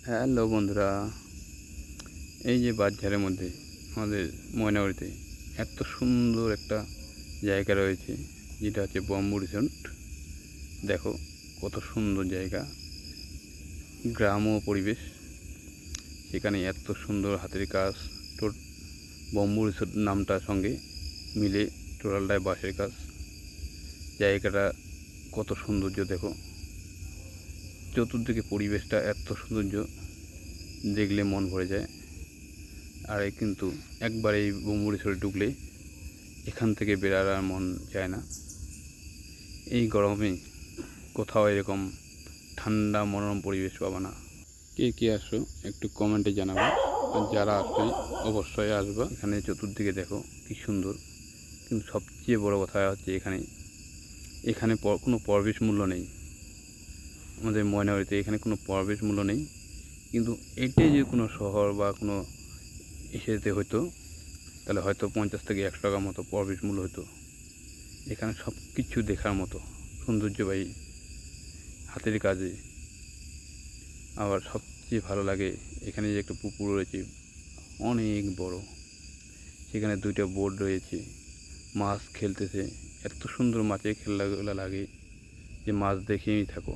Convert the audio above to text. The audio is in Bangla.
হ্যালো বন্ধুরা, এই যে বাঁশঝাড়ের মধ্যে আমাদের ময়নাবাড়িতে এত সুন্দর একটা জায়গা রয়েছে, যেটা হচ্ছে বম্বু রিসোর্ট। দেখো কত সুন্দর জায়গা, গ্রাম্য পরিবেশ। সেখানে এত সুন্দর হাতের কাজ, বম্বু রিসোর্ট নামটার সঙ্গে মিলে টোটালটায় বাঁশের কাজ। জায়গাটা কত সৌন্দর্য দেখো, চতুর্দিকে পরিবেশটা এত সৌন্দর্য, দেখলে মন ভরে যায়। আর কিন্তু একবার এই বম্বু রিসোর্টে ঢুকলে এখান থেকে বেরার আর মন চায় না। এই গরমে কোথাও এরকম ঠান্ডা মনোরম পরিবেশ পাবো না। কে কে আসো একটু কমেন্টে জানাবো, আর যারা আসবে অবশ্যই আসবা। এখানে চতুর্দিকে দেখো কি সুন্দর, কিন্তু সবচেয়ে বড় কথা হচ্ছে এখানে কোনো প্রবেশ মূল্য নেই। আমাদের ময়নাবাড়িতে এখানে কোনো প্রবেশ মূল্য নেই, কিন্তু এটাই যে কোনো শহর বা কোনো এসেতে হয়তো, তাহলে হয়তো 50 থেকে 100 টাকার মতো প্রবেশ মূল্য হতো। এখানে সব কিছু দেখার মতো সৌন্দর্যবাহী হাতের কাজে। আবার সবচেয়ে ভালো লাগে এখানে যে একটা পুকুর রয়েছে অনেক বড়, সেখানে 2টা বোট রয়েছে, মাছ খেলতেছে। এত সুন্দর মাছের খেলাগুলো লাগে যে মাছ দেখেই থাকো।